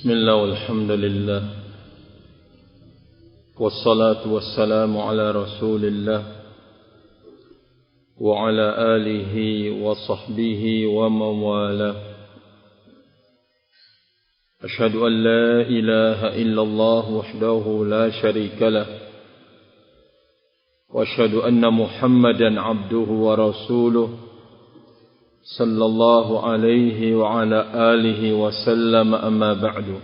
بسم الله والحمد لله والصلاة والسلام على رسول الله وعلى آله وصحبه ومن والاه. أشهد أن لا إله إلا الله وحده لا شريك له وأشهد أن محمدا عبده ورسوله صلى الله عليه وعلى آله وسلم. أما بعد،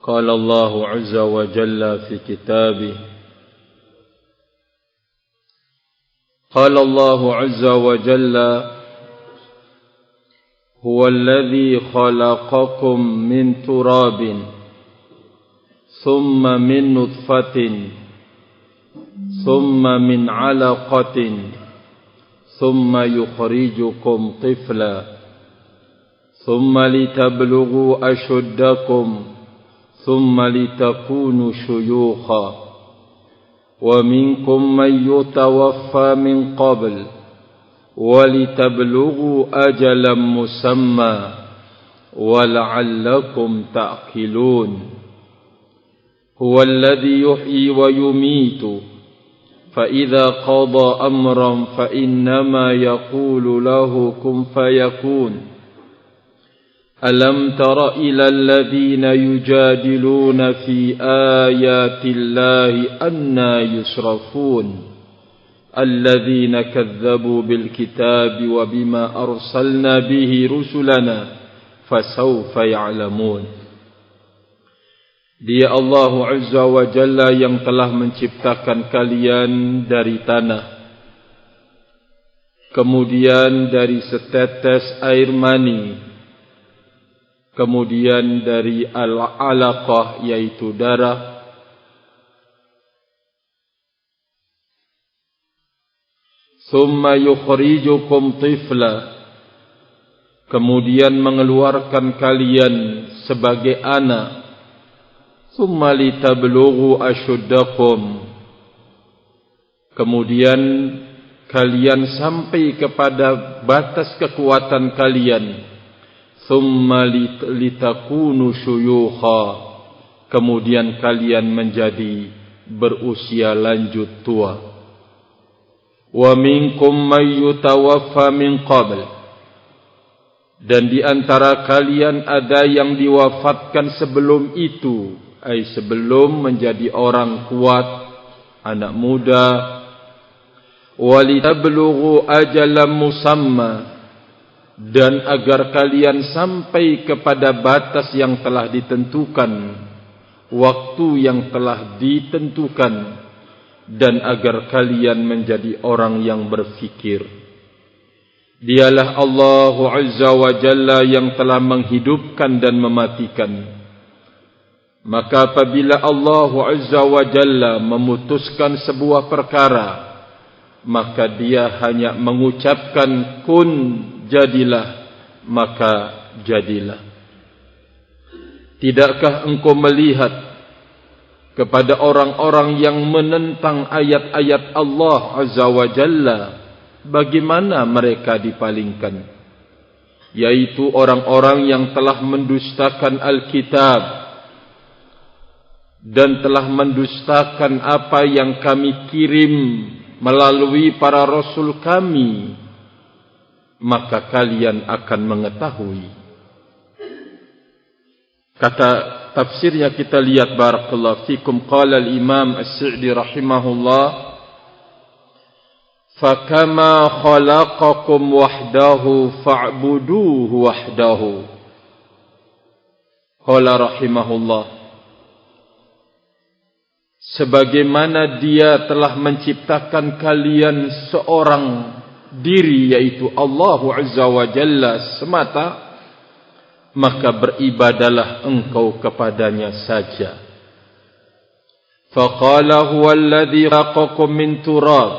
قال الله عز وجل في كتابه قال الله عز وجل هو الذي خلقكم من تراب ثم من نطفة ثم من علقة ثم يخرجكم طفلا ثم لتبلغوا أشدكم ثم لتكونوا شيوخا ومنكم من يتوفى من قبل ولتبلغوا أجلا مسمى ولعلكم تعقلون. هو الذي يحيي ويميت فإذا قضى أمرا فإنما يقول له كن فيكون. ألم تر إلى الذين يجادلون في آيات الله أنى يصرفون الذين كذبوا بالكتاب وبما أرسلنا به رسلنا فسوف يعلمون. Dia Allah Azza wa Jalla yang telah menciptakan kalian dari tanah, kemudian dari setetes air mani, kemudian dari al-alaqah yaitu darah, thumma yukhrijukum tifla, kemudian mengeluarkan kalian sebagai anak, thumma litablughu ashuddakum, kemudian kalian sampai kepada batas kekuatan kalian, thumma litakunu syuyukha, kemudian kalian menjadi berusia lanjut tua. Wa minkum may yutawaffa min qabl, dan di antara kalian ada yang diwafatkan sebelum itu, ay sebelum menjadi orang kuat, anak muda. Walitablughu ajalan musamma, dan agar kalian sampai kepada batas yang telah ditentukan, waktu yang telah ditentukan, dan agar kalian menjadi orang yang berfikir. Dialah Allah Azza wa Jalla yang telah menghidupkan dan mematikan. Maka apabila Allah Azza wa Jalla memutuskan sebuah perkara, maka dia hanya mengucapkan kun, jadilah, maka jadilah. Tidakkah engkau melihat kepada orang-orang yang menentang ayat-ayat Allah Azza wa Jalla, bagaimana mereka dipalingkan? Yaitu orang-orang yang telah mendustakan Alkitab dan telah mendustakan apa yang kami kirim melalui para rasul kami, maka kalian akan mengetahui. Kata tafsirnya kita lihat, barakallahu fikum. Qala al-Imam As-Sa'di rahimahullah, fakama khalaqakum wahdahu fa'buduhu wahdahu. Qala rahimahullah, sebagaimana dia telah menciptakan kalian seorang diri, yaitu Allah Azza wa Jalla semata, maka beribadalah engkau kepadanya saja. Faqala huwa alladhi khalaqakum min turab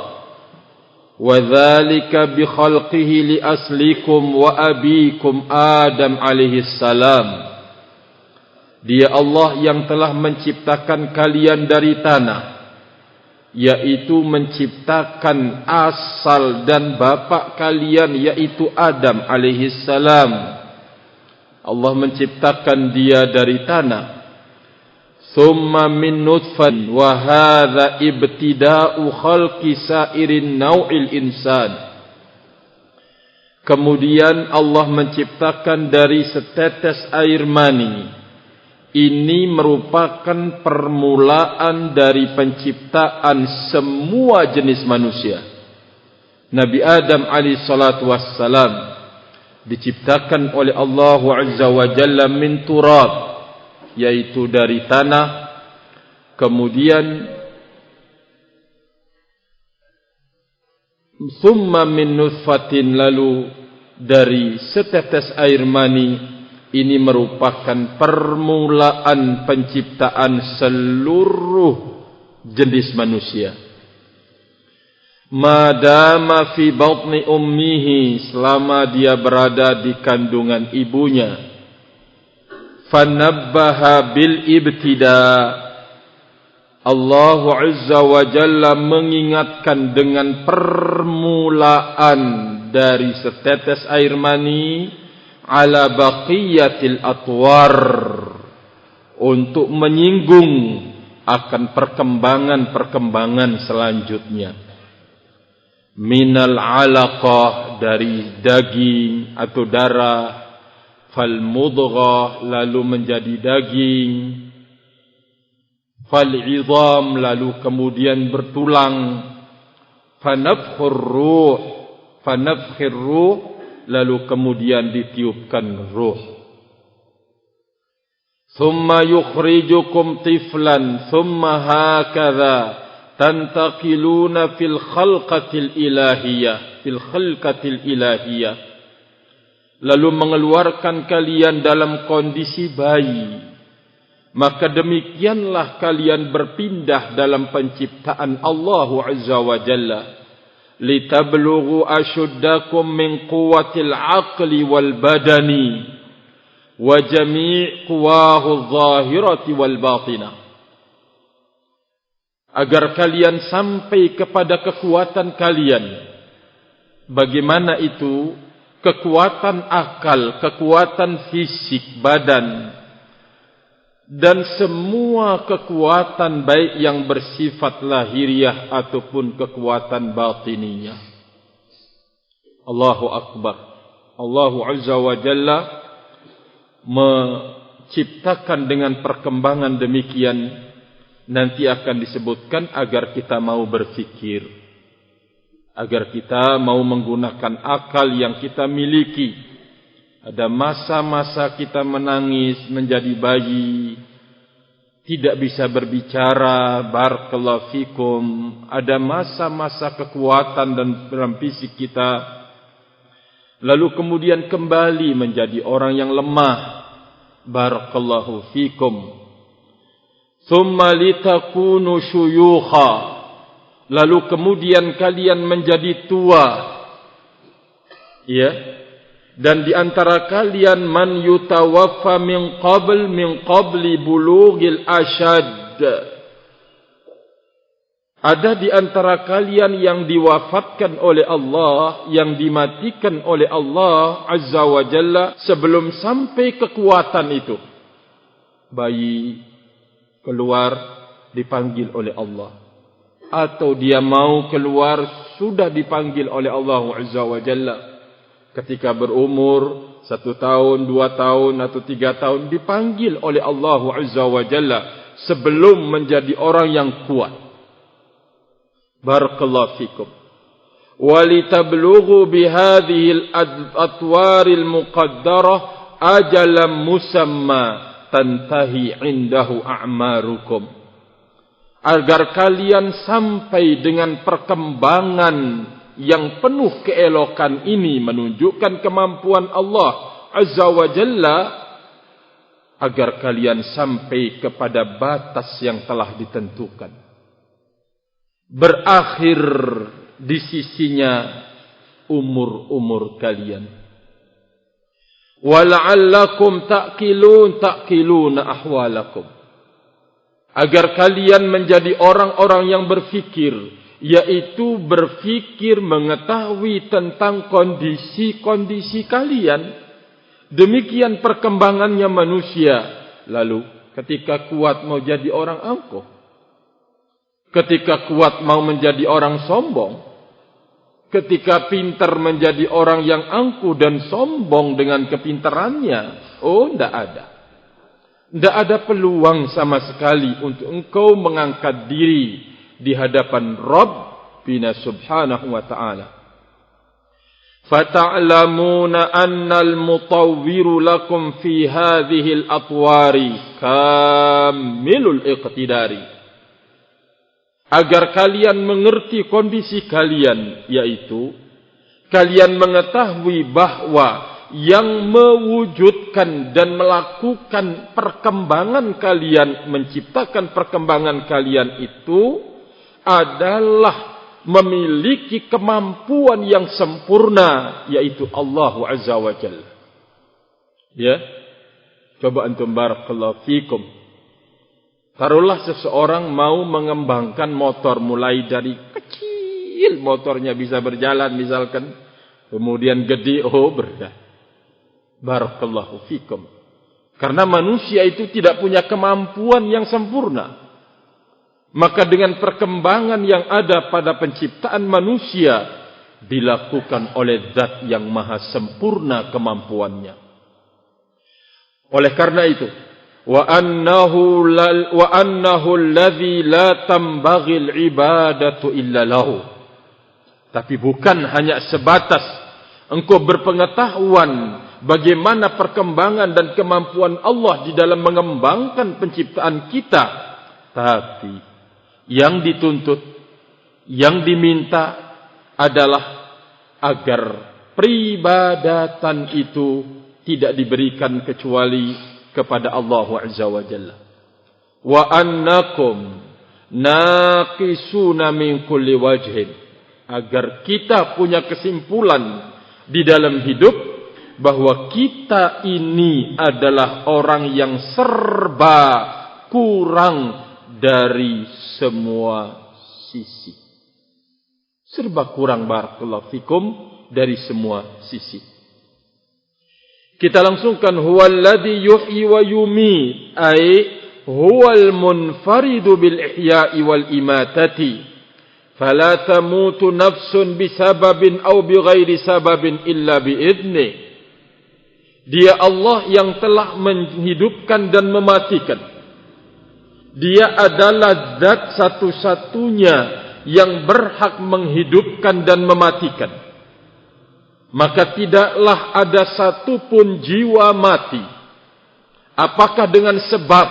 wa dhalika bi khalqihi li aslikum wa abikum Adam alaihi salam. Dia Allah yang telah menciptakan kalian dari tanah, yaitu menciptakan asal dan bapa kalian, yaitu Adam alaihi salam. Allah menciptakan dia dari tanah. Thumma min nutfan wa hadha ibtida'u khalqi sa'irin naw'il insan. Kemudian Allah menciptakan dari setetes air mani. Ini merupakan permulaan dari penciptaan semua jenis manusia. Nabi Adam alaihi salatu wassalam diciptakan oleh Allah Azza wa Jalla min turab, yaitu dari tanah. Kemudian summa min nutfatin, lalu dari setetes air mani. Ini merupakan permulaan penciptaan seluruh jenis manusia. Madama fi batni ummihi, selama dia berada di kandungan ibunya. Fanabbaha bil ibtida, Allah Azza wa Jalla mengingatkan dengan permulaan dari setetes air mani ala baqiyatil atwar, untuk menyinggung akan perkembangan-perkembangan selanjutnya. Minal alaqah, dari daging atau darah, fal mudghah, lalu menjadi daging, fal idham, lalu kemudian bertulang, fanafkhur ruh, lalu kemudian ditiupkan ruh. Thumma yukhrijukum tiflan, thumma hakadha tantaqiluna fil khalqatil ilahiyah, lalu mengeluarkan kalian dalam kondisi bayi, maka demikianlah kalian berpindah dalam penciptaan Allah Azza wa Jalla. Litablughu ashuddakum min quwwatil aqli wal badani wa jami' quwahu adh-dhahirati wal batinah, agar kalian sampai kepada kekuatan kalian. Bagaimana itu? Kekuatan akal, kekuatan fisik badan, dan semua kekuatan baik yang bersifat lahiriah ataupun kekuatan batiniyah. Allahu Akbar. Allah Azza wa Jalla menciptakan dengan perkembangan demikian. Nanti akan disebutkan agar kita mau berfikir, agar kita mau menggunakan akal yang kita miliki. Ada masa-masa kita menangis menjadi bayi, tidak bisa berbicara, barakallahu fikum. Ada masa-masa kekuatan dan dalam fisik kita, lalu kemudian kembali menjadi orang yang lemah, barakallahu fikum. Thumma litakunu syuyukha, lalu kemudian kalian menjadi tua, ya. Dan di antara kalian man yutawaffa min qabli bulughil ashad, ada di antara kalian yang diwafatkan oleh Allah, yang dimatikan oleh Allah Azza wa Jalla sebelum sampai kekuatan itu. Bayi keluar dipanggil oleh Allah, atau dia mau keluar sudah dipanggil oleh Allah Azza wa Jalla. Ketika berumur 1 tahun, 2 tahun atau 3 tahun dipanggil oleh Allah Azza wa Jalla sebelum menjadi orang yang kuat. Barakallahu fikum. Walitablughu bihadhil atwaril muqaddarah ajalam musamma tantahi indahu a'marukum, agar kalian sampai dengan perkembangan yang penuh keelokan ini, menunjukkan kemampuan Allah Azza wa Jalla, agar kalian sampai kepada batas yang telah ditentukan, berakhir di sisinya umur-umur kalian. Wala'allakum ta'qiluna ahwalakum, agar kalian menjadi orang-orang yang berfikir, yaitu berfikir mengetahui tentang kondisi-kondisi kalian. Demikian perkembangannya manusia. Lalu ketika kuat mau jadi orang angkuh, ketika kuat mau menjadi orang sombong, ketika pintar menjadi orang yang angkuh dan sombong dengan kepintarannya. Oh, tidak ada. Tidak ada peluang sama sekali untuk engkau mengangkat diri di hadapan Rabbina subhanahu wa ta'ala. Fata'lamuna annal mutawwiru lakum fi hadhil atwari kamilul iqtidari. Agar kalian mengerti kondisi kalian, yaitu kalian mengetahui bahwa yang mewujudkan dan melakukan perkembangan kalian, menciptakan perkembangan kalian itu adalah memiliki kemampuan yang sempurna, yaitu Allah Azza wa Jalla. Ya, coba antum barakallahu fikum. Taruhlah seseorang mau mengembangkan motor, mulai dari kecil motornya bisa berjalan misalkan, kemudian gede, oh berdah. Barakallahu fikum. Karena manusia itu tidak punya kemampuan yang sempurna. Maka dengan perkembangan yang ada pada penciptaan manusia dilakukan oleh Zat yang maha sempurna kemampuannya. Oleh karena itu, wa annahu alladhi la tambaghil ibadatu illa lahu. Tapi bukan hanya sebatas engkau berpengetahuan bagaimana perkembangan dan kemampuan Allah di dalam mengembangkan penciptaan kita, tapi yang dituntut, yang diminta adalah agar peribadatan itu tidak diberikan kecuali kepada Allah Azza wa Jalla. Wa annakum naqisuna min kulli wajhin. Agar kita punya kesimpulan di dalam hidup bahwa kita ini adalah orang yang serba kurang dari semua sisi. Serba kurang, barakallahu fikum, dari semua sisi. Kita langsungkan huwallazi yuhyi wa yumiit, ay huwal munfaridu bil ihya'i wal imatati. Fala tamutu nafsun bisababin aw bighairi sababin illa biidnih. Dia Allah yang telah menghidupkan dan mematikan. Dia adalah Zat satu-satunya yang berhak menghidupkan dan mematikan. Maka tidaklah ada satupun jiwa mati. Apakah dengan sebab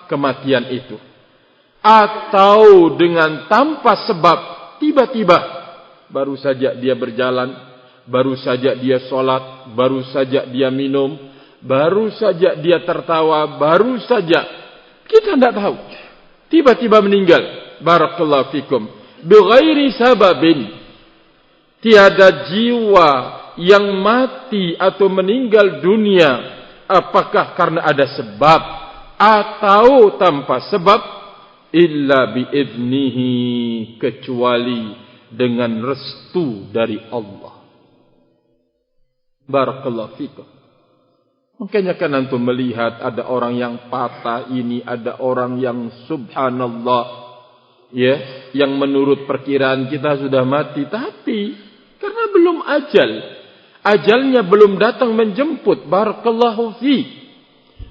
kematian itu, atau dengan tanpa sebab, tiba-tiba baru saja dia berjalan, baru saja dia sholat, baru saja dia minum, baru saja dia tertawa, baru saja kita tidak tahu, tiba-tiba meninggal. Barakallahu fikum. Bighairi sababin. Tiada jiwa yang mati atau meninggal dunia apakah karena ada sebab atau tanpa sebab, illa biiznihi, kecuali dengan restu dari Allah. Barakallahu fikum. Makanya kan antum melihat ada orang yang patah ini, ada orang yang subhanallah, ya, yang menurut perkiraan kita sudah mati, tapi karena belum ajalnya belum datang menjemput. Barakallahu fiik.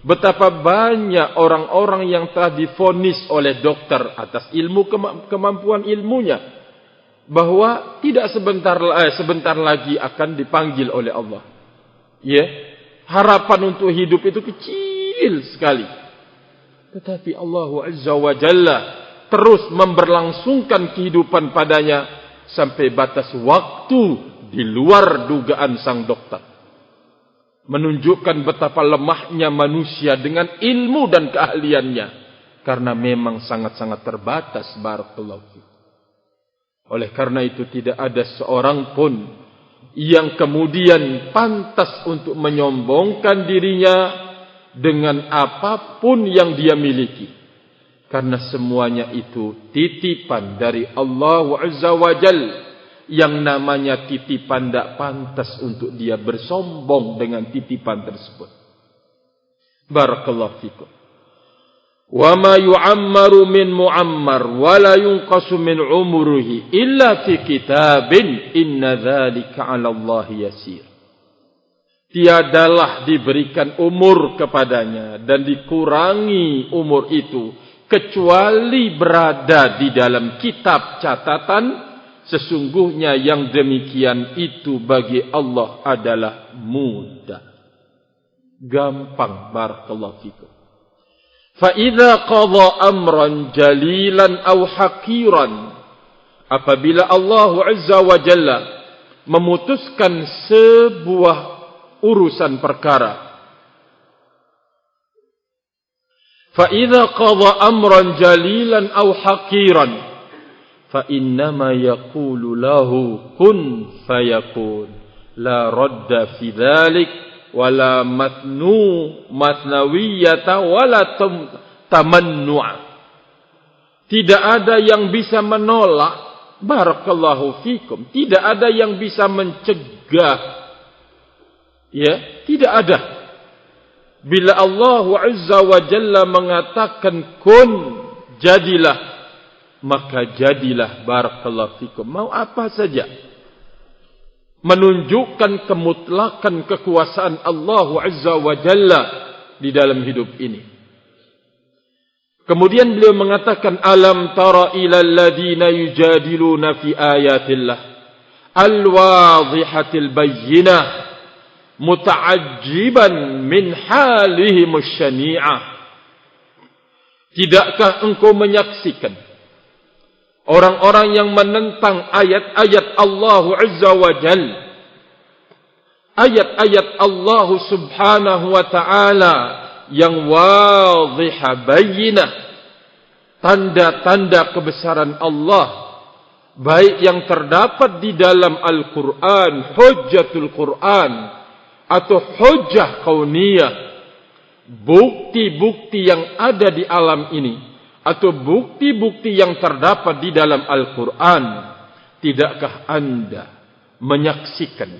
Betapa banyak orang-orang yang telah divonis oleh dokter atas ilmu kemampuan ilmunya bahwa tidak sebentar lagi akan dipanggil oleh Allah. Ya, harapan untuk hidup itu kecil sekali. Tetapi Allah Azza wa Jalla terus memberlangsungkan kehidupan padanya sampai batas waktu di luar dugaan sang dokter. Menunjukkan betapa lemahnya manusia dengan ilmu dan keahliannya, karena memang sangat-sangat terbatas. Barakallahu fiik. Oleh karena itu tidak ada seorang pun yang kemudian pantas untuk menyombongkan dirinya dengan apapun yang dia miliki, karena semuanya itu titipan dari Allah Azza wa Jalla. Yang namanya titipan tidak pantas untuk dia bersombong dengan titipan tersebut. Barakallahu fikum. Wa ma yu'ammaru min mu'ammar wa la yunqasu min umurihi illa fi kitabin inna dzalika 'ala Allah yasir. Tiadalah diberikan umur kepadanya dan dikurangi umur itu kecuali berada di dalam kitab catatan. Sesungguhnya yang demikian itu bagi Allah adalah mudah. Gampang. Barakallahu fikum. Fa idza qadha amran jalilan aw haqiran, apabila Allah Azza wa Jalla memutuskan sebuah urusan perkara, fa idza qadha amran jalilan aw haqiran fa innama yaqulu lahu kun fayakun la radda fi dhalik wala matnawiyata wala tamannu'a. Tidak ada yang bisa menolak, barakallahu fikum, tidak ada yang bisa mencegah, ya, tidak ada. Bila Allah Azza wa Jalla mengatakan kun, jadilah, maka jadilah. Barakallahu fikum. Mau apa saja. Menunjukkan kemutlakan kekuasaan Allah Azza wa Jalla di dalam hidup ini. Kemudian beliau mengatakan, alam tara ila alladhina yujadiluna fi ayatillah al-wadhihatil bayyinah muta'ajjiban min halihim syani'ah. Tidakkah engkau menyaksikan orang-orang yang menentang ayat-ayat Allah Azza wa Jalla, ayat-ayat Allah Subhanahu wa ta'ala yang wadhihah bayyinah, tanda-tanda kebesaran Allah, baik yang terdapat di dalam Al-Quran, hujjatul Quran, atau hujjah kauniyah, bukti-bukti yang ada di alam ini, atau bukti-bukti yang terdapat di dalam Al-Quran. Tidakkah Anda menyaksikan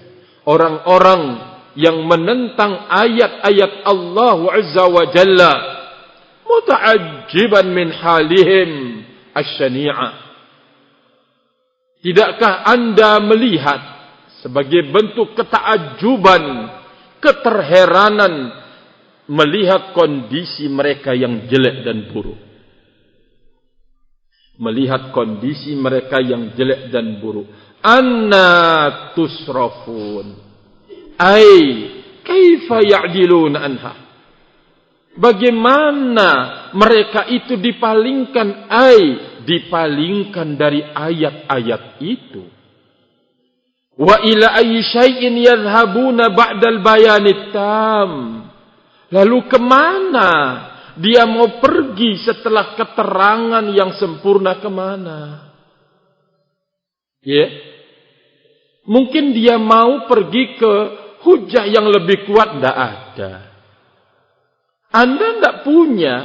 orang-orang yang menentang ayat-ayat Allah Azza wa Jalla muta'ajjiban min halihim asyani'ah? Tidakkah Anda melihat sebagai bentuk ketakjuban, keterheranan melihat kondisi mereka yang jelek dan buruk? Melihat kondisi mereka yang jelek dan buruk. Anna tusrafun, ay kaifa ya'diluna anha. Bagaimana mereka itu dipalingkan, dipalingkan dari ayat-ayat itu. Wa ila ayyi syai'in yadhhabuna ba'dal bayanit tam. Lalu kemana dia mau pergi setelah keterangan yang sempurna? Kemana? Ya, mungkin dia mau pergi ke hujah yang lebih kuat. Tidak ada. Anda tidak punya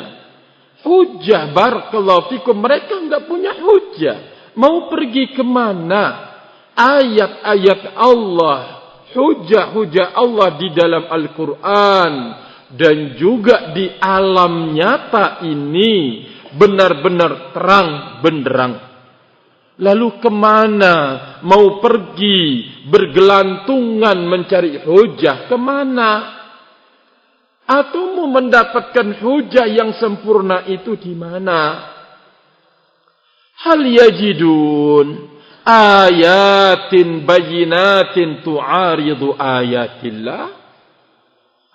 hujah. Barakallahu fikum. Mereka tidak punya hujah. Mau pergi kemana? Ayat-ayat Allah, hujah-hujah Allah di dalam Al-Quran dan juga di alam nyata ini benar-benar terang benderang. Lalu kemana mau pergi bergelantungan mencari hujah? Kemana? Atau mau mendapatkan hujah yang sempurna itu di mana? Hal yajidun ayatin bayinatin tu'aridu ayatillah.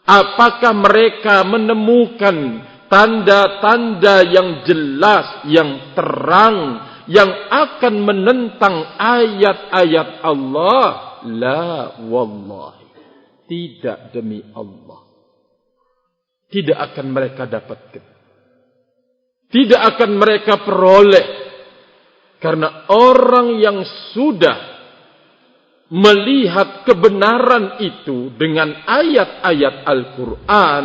Apakah mereka menemukan tanda-tanda yang jelas, yang terang, yang akan menentang ayat-ayat Allah? La wallahi, tidak demi Allah. Tidak akan mereka dapatkan. Tidak akan mereka peroleh. Karena orang yang sudah melihat kebenaran itu dengan ayat-ayat Al-Quran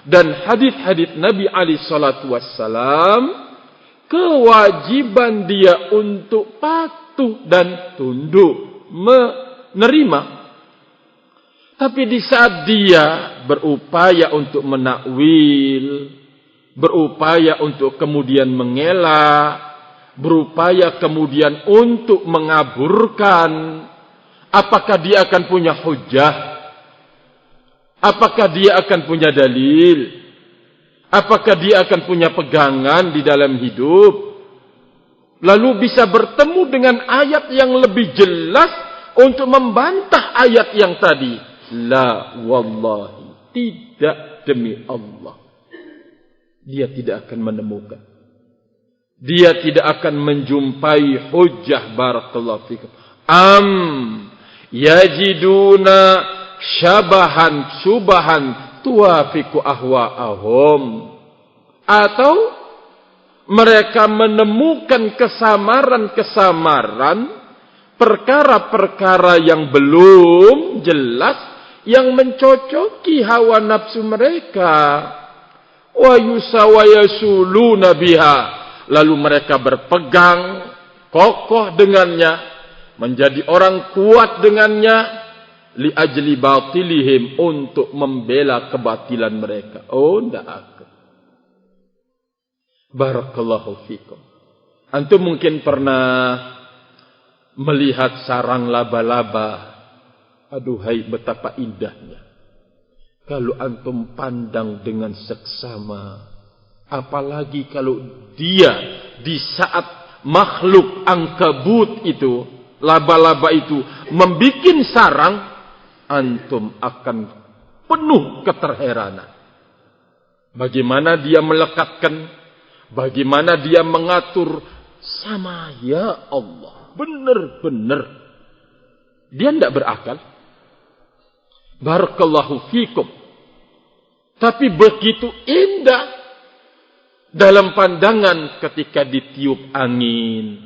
dan hadis-hadis Nabi SAW, kewajiban dia untuk patuh patuh dan tunduk, menerima. Tapi di saat dia berupaya untuk menakwil, berupaya untuk kemudian mengelak, berupaya kemudian untuk mengaburkan, apakah dia akan punya hujjah? Apakah dia akan punya dalil? Apakah dia akan punya pegangan di dalam hidup? Lalu bisa bertemu dengan ayat yang lebih jelas untuk membantah ayat yang tadi. La wallahi, tidak demi Allah. Dia tidak akan menemukan. Dia tidak akan menjumpai hujjah. Barakallahu fikum. Yajiduna syabahan subahan tuafiku ahwa'ahum. Atau mereka menemukan kesamaran-kesamaran, perkara-perkara yang belum jelas, yang mencocoki hawa nafsu mereka. Wa yusawayasuluna biha. Lalu mereka berpegang kokoh dengannya, menjadi orang kuat dengannya, li ajli batilihim, untuk membela kebatilan mereka. Oh, tidak akan. Barakallahu fikum. Antum mungkin pernah melihat sarang laba-laba. Aduhai, betapa indahnya. Kalau antum pandang dengan seksama, apalagi kalau dia di saat makhluk ankabut itu, laba-laba itu membikin sarang, antum akan penuh keterheranan. Bagaimana dia melekatkan, bagaimana dia mengatur, sama ya Allah, benar-benar dia tidak berakal. Barakallahu fikum. Tapi begitu indah dalam pandangan ketika ditiup angin.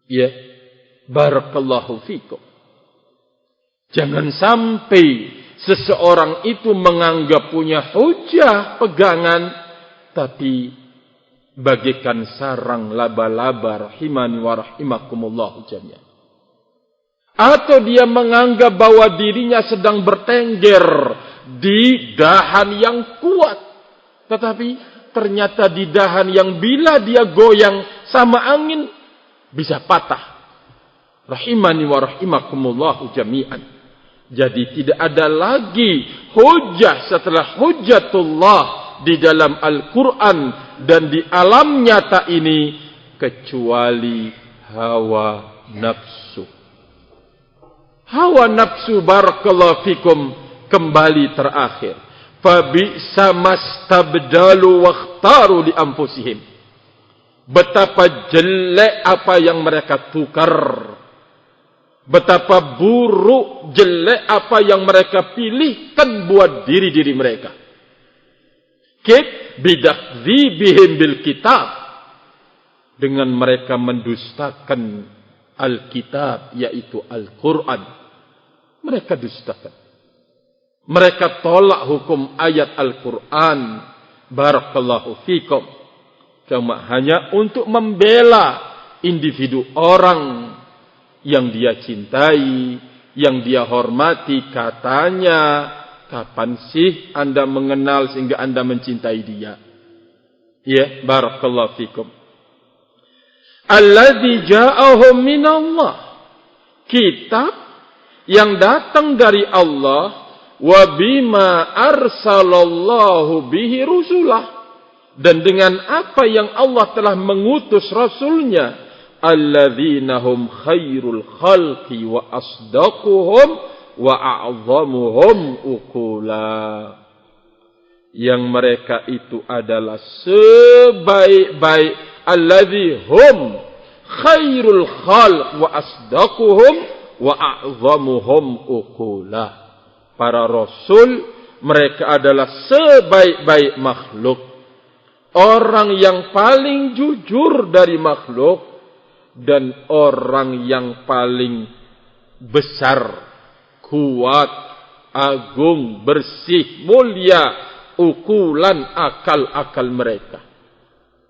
Ya, barakallahu fikum. Jangan sampai seseorang itu menganggap punya hujah, pegangan, tapi bagikan sarang laba-laba, rahimani wa rahimakumullah jami'an. Atau dia menganggap bahwa dirinya sedang bertengger di dahan yang kuat, tetapi ternyata di dahan yang bila dia goyang sama angin bisa patah. Rahimani wa rahimakumullah jami'an. Jadi tidak ada lagi hujjah setelah hujjatullah di dalam Al-Quran dan di alam nyata ini kecuali hawa nafsu. Hawa nafsu, barakallahu fikum, kembali terakhir. Fabi'sa mastabdalu wakhtaru li anfusihim. Betapa jelek apa yang mereka tukar. Betapa buruk, jelek apa yang mereka pilihkan buat diri-diri mereka. Bidakdzibihim bil kitab. Dengan mereka mendustakan Alkitab, yaitu Al-Quran. Mereka dustakan. Mereka tolak hukum ayat Al-Quran. Barakallahu fikum. Cuma hanya untuk membela individu orang yang dia cintai, yang dia hormati. Katanya, kapan sih Anda mengenal sehingga Anda mencintai dia? Ya, barakallahu fikum. Alladzi ja'ahum minallah. Kitab yang datang dari Allah. Wa bima arsalallahu bihi rusulah. Dan dengan apa yang Allah telah mengutus Rasulnya. Alladzina hum khairul khalqi wa asdaquhum wa a'zamuhum uqula. Yang mereka itu adalah sebaik-baik. Alladzi hum khairul khalq wa asdaquhum wa a'zamuhum uqula. Para rasul, mereka adalah sebaik-baik makhluk. Orang yang paling jujur dari makhluk. Dan orang yang paling besar, kuat, agung, bersih, mulia, ukulan akal-akal mereka.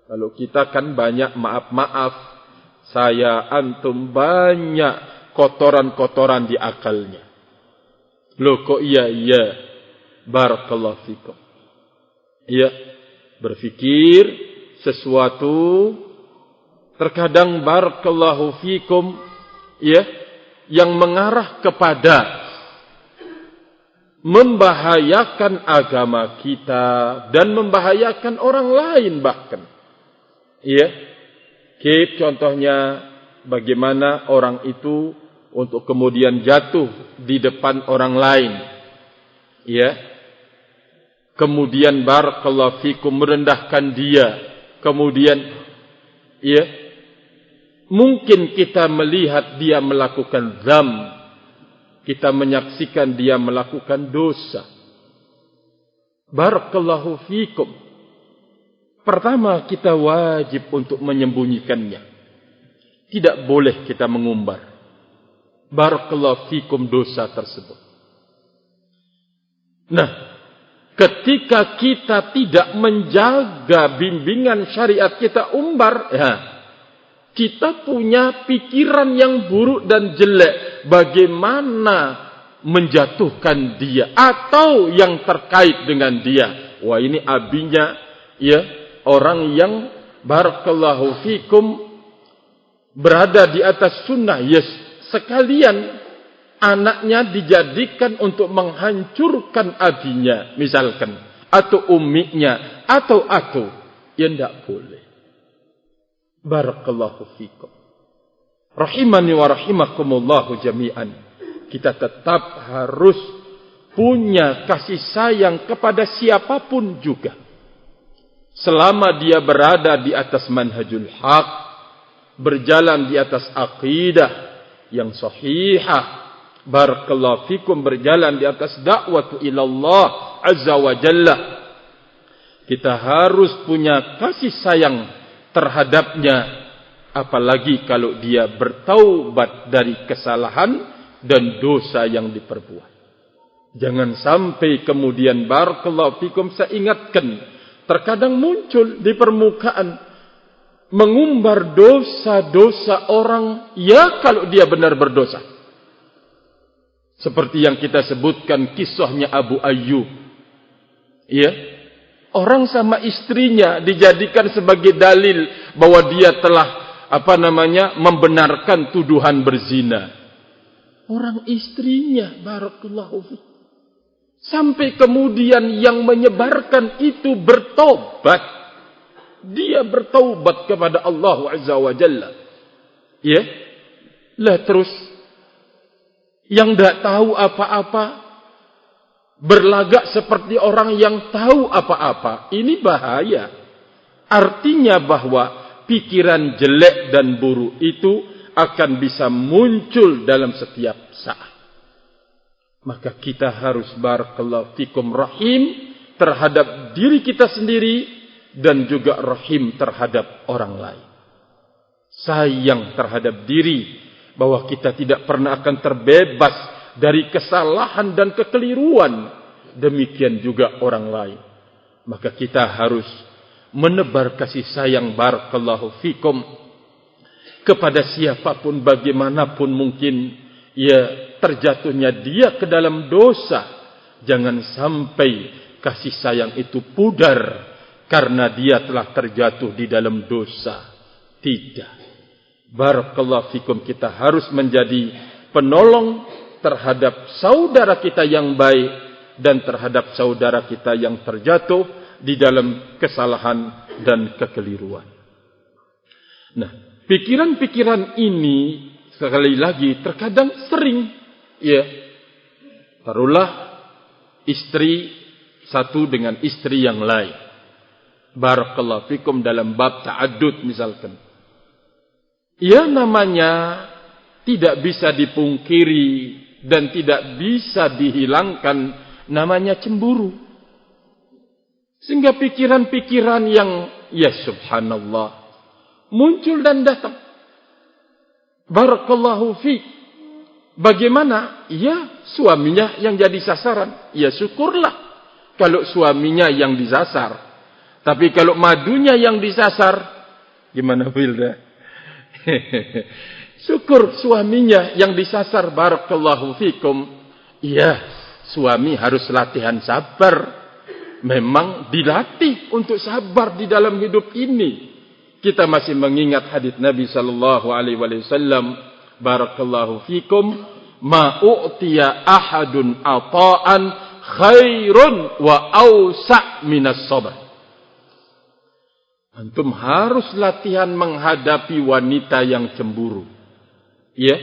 Kalau kita kan banyak maaf-maaf, saya antum banyak kotoran-kotoran di akalnya. Loh kok iya? Barakallahu fikum. Iya, berfikir sesuatu terkadang barakallahu fikum, ya, yang mengarah kepada membahayakan agama kita dan membahayakan orang lain bahkan. Ya, contohnya bagaimana orang itu untuk kemudian jatuh di depan orang lain. Ya, kemudian barakallahu fikum merendahkan dia. Kemudian, ya, mungkin kita melihat dia melakukan dzam. Kita menyaksikan dia melakukan dosa. Barakallahu fikum. Pertama, kita wajib untuk menyembunyikannya. Tidak boleh kita mengumbar. Barakallahu fikum dosa tersebut. Nah, ketika kita tidak menjaga bimbingan syariat, kita umbar, ya, kita punya pikiran yang buruk dan jelek. Bagaimana menjatuhkan dia atau yang terkait dengan dia. Wah, ini abinya, ya, orang yang barakallahu fikum berada di atas sunnah. Yes, sekalian anaknya dijadikan untuk menghancurkan abinya, misalkan, atau umminya, atau. Ya, tidak boleh. Barakallahu fikum. Rahimani wa rahimakumullahu jami'an. Kita tetap harus punya kasih sayang kepada siapapun juga. Selama dia berada di atas manhajul haq, berjalan di atas aqidah yang sahihah, barakallahu fikum, berjalan di atas dakwah ilallah azza wa jalla. Kita harus punya kasih sayang terhadapnya, apalagi kalau dia bertaubat dari kesalahan dan dosa yang diperbuat. Jangan sampai kemudian barakallahu fikum, saya ingatkan, terkadang muncul di permukaan mengumbar dosa-dosa orang, ya kalau dia benar berdosa. Seperti yang kita sebutkan kisahnya Abu Ayyub. Ya. Orang sama istrinya dijadikan sebagai dalil bahwa dia telah membenarkan tuduhan berzina. Orang istrinya, barakallahu fi. Sampai kemudian yang menyebarkan itu bertobat. Dia bertaubat kepada Allah Azza wa Jalla. Ya. Lah terus yang tidak tahu apa-apa berlagak seperti orang yang tahu apa-apa. Ini bahaya. Artinya bahwa pikiran jelek dan buruk itu akan bisa muncul dalam setiap saat. Maka kita harus barakallahu fikum rahim terhadap diri kita sendiri dan juga rahim terhadap orang lain. Sayang terhadap diri bahwa kita tidak pernah akan terbebas dari kesalahan dan kekeliruan. Demikian juga orang lain. Maka kita harus menebar kasih sayang barakallahu fikum kepada siapapun, bagaimanapun mungkin ya terjatuhnya dia ke dalam dosa. Jangan sampai kasih sayang itu pudar karena dia telah terjatuh di dalam dosa. Tidak. Barakallahu fikum, kita harus menjadi penolong terhadap saudara kita yang baik dan terhadap saudara kita yang terjatuh di dalam kesalahan dan kekeliruan. Nah, pikiran-pikiran ini sekali lagi terkadang sering, ya, taruhlah istri satu dengan istri yang lain. Barakallahu fikum dalam bab ta'addud misalkan. Ya, namanya tidak bisa dipungkiri dan tidak bisa dihilangkan, namanya cemburu. Sehingga pikiran-pikiran yang ya subhanallah muncul dan datang. Barakallahu fiik. Bagaimana? Ya, suaminya yang jadi sasaran. Ya syukurlah kalau suaminya yang disasar. Tapi kalau madunya yang disasar, gimana Wilda? Syukur suaminya yang disasar. Barakallahu fikum. Iya, suami harus latihan sabar. Memang dilatih untuk sabar di dalam hidup ini. Kita masih mengingat hadis Nabi sallallahu alaihi wasallam. Barakallahu fikum. Ma u'tiya ahadun ata'an khairun wa awsa' minas sabr. Antum harus latihan menghadapi wanita yang cemburu. Ya,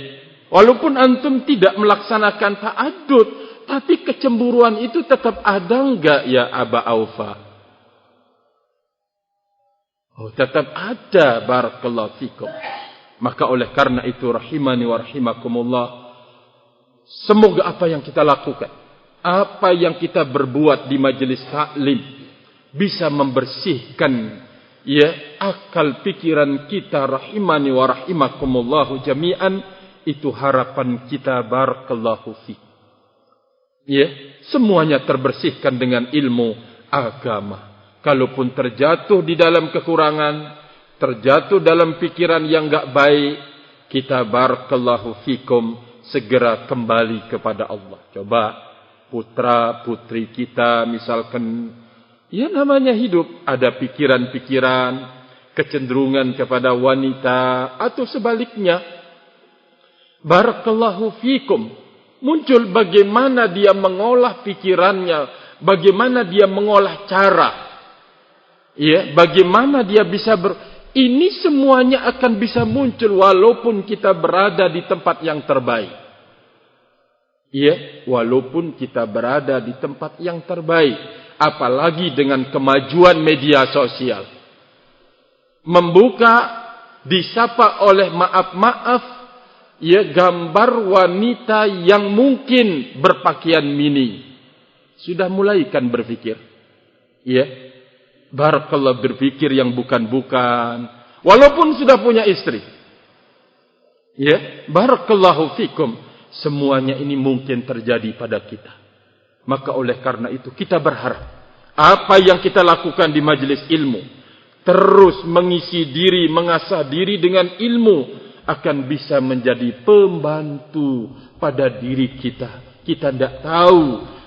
walaupun antum tidak melaksanakan ta'addud, tapi kecemburuan itu tetap ada enggak ya Aba Aufa? Oh, tetap ada. Barakallahu fikum. Maka oleh karena itu rahimani wa rahimakumullah, semoga apa yang kita lakukan, apa yang kita berbuat di majelis taklim bisa membersihkan ya akal pikiran kita rahimani wa rahimakumullahu jami'an. Itu harapan kita. Barakallahu fiik. Ya, semuanya terbersihkan dengan ilmu agama. Kalaupun terjatuh di dalam kekurangan, terjatuh dalam pikiran yang enggak baik, kita barakallahu fikum segera kembali kepada Allah. Coba putra putri kita misalkan, ya namanya hidup, ada pikiran-pikiran, kecenderungan kepada wanita atau sebaliknya. Barakallahu fikum. Muncul bagaimana dia mengolah pikirannya, bagaimana dia mengolah cara. Ya, bagaimana dia bisa ini semuanya akan bisa muncul walaupun kita berada di tempat yang terbaik. Ya, walaupun kita berada di tempat yang terbaik. Apalagi dengan kemajuan media sosial. Membuka, disapa oleh maaf-maaf, ya gambar wanita yang mungkin berpakaian mini. Sudah mulai kan berpikir. Ya, barakallah, berpikir yang bukan-bukan. Walaupun sudah punya istri. Ya, barakallahu fikum. Semuanya ini mungkin terjadi pada kita. Maka oleh karena itu kita berharap apa yang kita lakukan di majelis ilmu, terus mengisi diri, mengasah diri dengan ilmu, akan bisa menjadi pembantu pada diri kita. Kita tidak tahu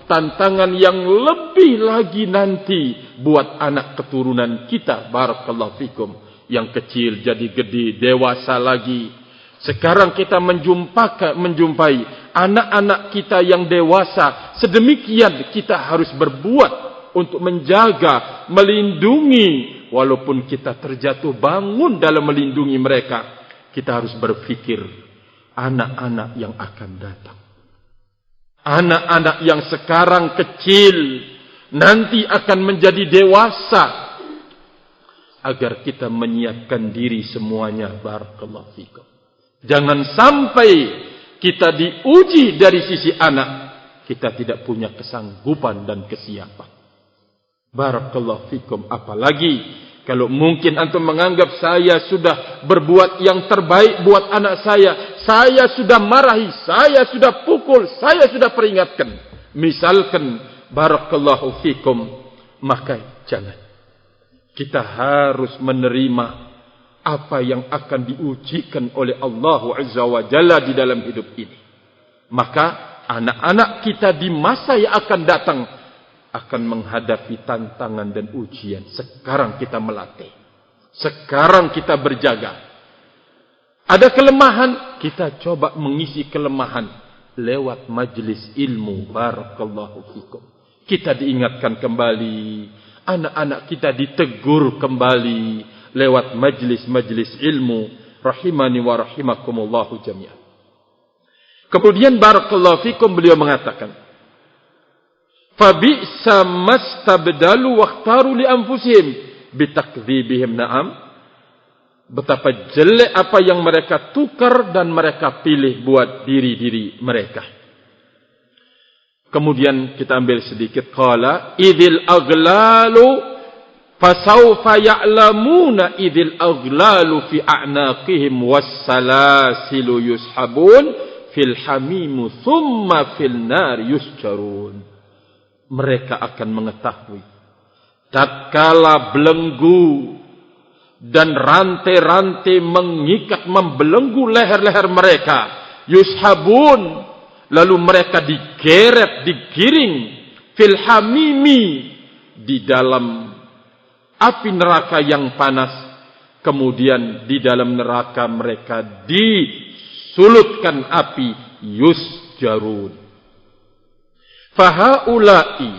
tantangan yang lebih lagi nanti buat anak keturunan kita. Barakallahu fikum. Yang kecil jadi gede, dewasa lagi. Sekarang kita menjumpai anak-anak kita yang dewasa. Sedemikian kita harus berbuat untuk menjaga, melindungi. Walaupun kita terjatuh bangun dalam melindungi mereka, kita harus berpikir anak-anak yang akan datang. Anak-anak yang sekarang kecil nanti akan menjadi dewasa. Agar kita menyiapkan diri semuanya. Barakallahu fikum. Jangan sampai kita diuji dari sisi anak, kita tidak punya kesanggupan dan kesiapan. Barakallahu fikum. Apalagi kalau mungkin antum menganggap saya sudah berbuat yang terbaik buat anak saya sudah marahi, saya sudah pukul, saya sudah peringatkan. Misalkan, barakallahu fikum, maka jangan. Kita harus menerima apa yang akan diujikan oleh Allah Azza wa Jalla di dalam hidup ini. Maka anak-anak kita di masa yang akan datang akan menghadapi tantangan dan ujian. Sekarang kita melatih. Sekarang kita berjaga. Ada kelemahan, kita coba mengisi kelemahan lewat majlis ilmu. Barakallahu fikum. Kita diingatkan kembali, anak-anak kita ditegur kembali lewat majlis-majlis ilmu. Rahimani wa rahimakumullahu jami'an. Kemudian barakallahu fikum, beliau mengatakan, fabi'sa mastabdalu wakhtaru li anfusihim bitakdzibihim. Na'am, betapa jelek apa yang mereka tukar dan mereka pilih buat diri-diri mereka. Kemudian kita ambil sedikit. Qala idzil aghlalu fasawfa ya'lamuna idzil aghlalu fi a'naqihim wassalasilu yushabun fil hamimu thumma fil nar yusjarun. Mereka akan mengetahui tatkala belenggu dan rantai-rantai mengikat, membelenggu leher-leher mereka. Yushabun, lalu mereka digeret, digiring fil hamimi, di dalam api neraka yang panas. Kemudian di dalam neraka mereka disulutkan api, yusjarun. Fahaula'i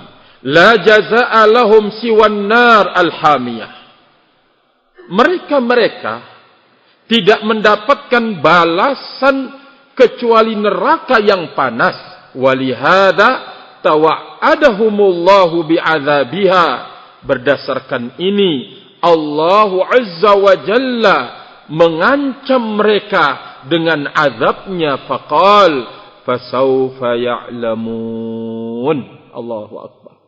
la jazaa'a lahum siwan nar al-hamiyah. Mereka tidak mendapatkan balasan kecuali neraka yang panas. Walihada tawa'adahumullahu bi'adzabiha. Berdasarkan ini Allah Azza wa Jalla mengancam mereka dengan azabnya. Faqal fasawfa ya'lamun. Allahu Akbar.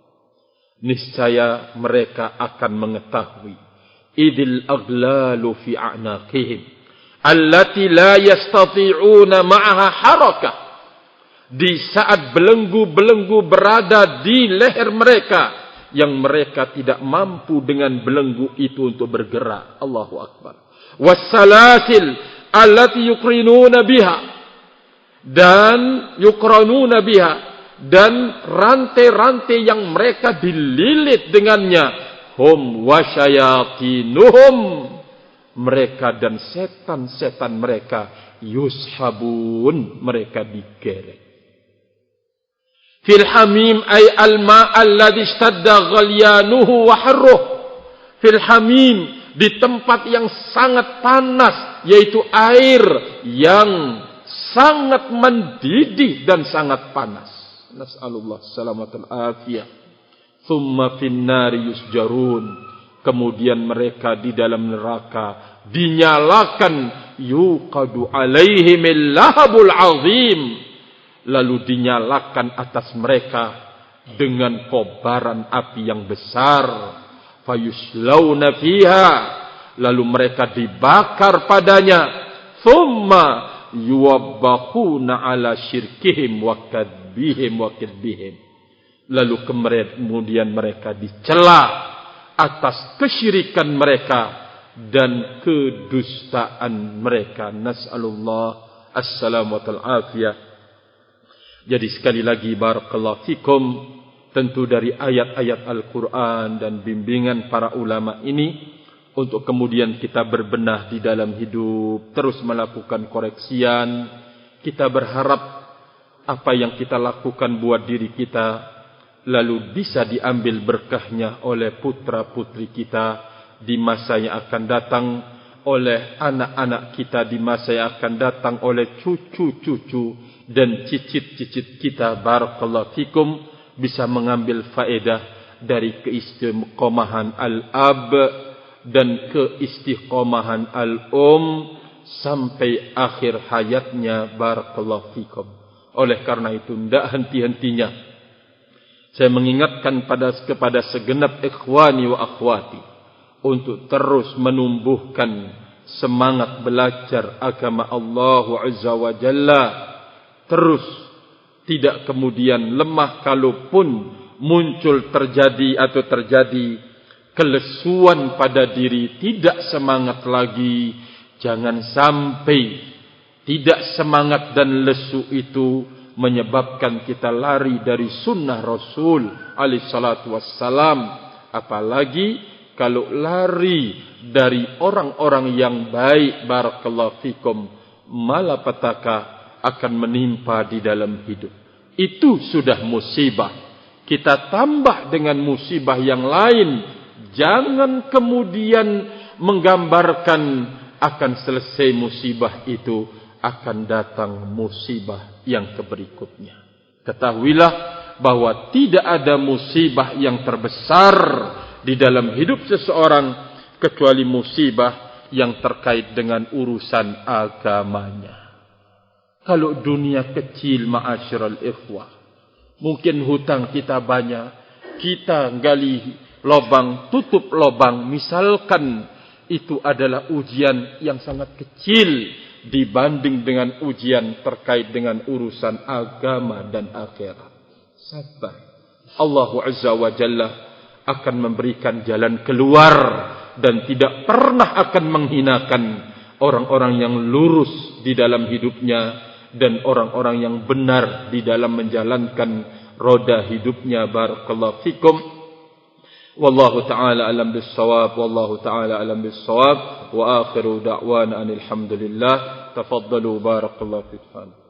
Niscaya mereka akan mengetahui. Idil aglalu fi a'naqihim allati la yastati'una ma'aha harakah. Di saat belenggu-belenggu berada di leher mereka, yang mereka tidak mampu dengan belenggu itu untuk bergerak. Allahu Akbar. Wassalasil allati yuqrinuna biha, dan yuqranuna biha, dan rantai-rantai yang mereka dililit dengannya. Hum wasyayatinuhum, mereka dan setan-setan mereka. Yushabun, mereka digeret. Fil hamim ay al-ma' alladhi ishtadda ghalyanuhu wa harruh. Fil hamim, di tempat yang sangat panas, yaitu air yang sangat mendidih dan sangat panas. Nas'alullah salamatul afiyah. Thumma fin nari yusjarun. Kemudian mereka di dalam neraka dinyalakan. Yuqadu alaihimil lahabul azim. Lalu dinyalakan atas mereka dengan kobaran api yang besar. Fayuslawna fiha, lalu mereka dibakar padanya. Thumma yuwabbahuna ala syirkihim wa kadbihim wa kidbihim. Lalu kemudian mereka dicela atas kesyirikan mereka dan kedustaan mereka. Nas'alullah as-salamatu al-afiyah. Jadi sekali lagi barakallahu fikum, tentu dari ayat-ayat Al-Quran dan bimbingan para ulama ini, untuk kemudian kita berbenah di dalam hidup, terus melakukan koreksian. Kita berharap apa yang kita lakukan buat diri kita, lalu bisa diambil berkahnya oleh putra-putri kita di masa yang akan datang, oleh anak-anak kita di masa yang akan datang, oleh cucu-cucu dan cicit-cicit kita. Barakallahu fikum, bisa mengambil faedah dari keistiqomahan al-ab dan keistiqomahan al-um sampai akhir hayatnya. Barakallahu fikum. Oleh karena itu, tidak henti-hentinya saya mengingatkan kepada segenap ikhwani wa akhwati untuk terus menumbuhkan semangat belajar agama Allah Azza wa Jalla. Terus tidak kemudian lemah kalaupun muncul terjadi kelesuan pada diri, tidak semangat lagi. Jangan sampai tidak semangat dan lesu itu menyebabkan kita lari dari sunnah Rasul alaihi salatu wassalam. Apalagi kalau lari dari orang-orang yang baik. Barakallahu fikum, malapetaka akan menimpa di dalam hidup. Itu sudah musibah. Kita tambah dengan musibah yang lain. Jangan kemudian menggambarkan akan selesai musibah itu, akan datang musibah yang berikutnya. Ketahuilah bahwa tidak ada musibah yang terbesar di dalam hidup seseorang kecuali musibah yang terkait dengan urusan agamanya. Kalau dunia kecil, ma'asyiral ikhwah, mungkin hutang kita banyak, kita gali lubang, tutup lubang. Misalkan itu adalah ujian yang sangat kecil dibanding dengan ujian terkait dengan urusan agama dan akhirat. Sabar. Allah Azza wa Jalla akan memberikan jalan keluar dan tidak pernah akan menghinakan orang-orang yang lurus di dalam hidupnya dan orang-orang yang benar di dalam menjalankan roda hidupnya. Barakallahu fikum. Wallahu ta'ala alam bis-shawab. Wallahu ta'ala alam bis-shawab. Wa akhiru da'wana alhamdulillah. Tafaddalu. Barakallahu fikum.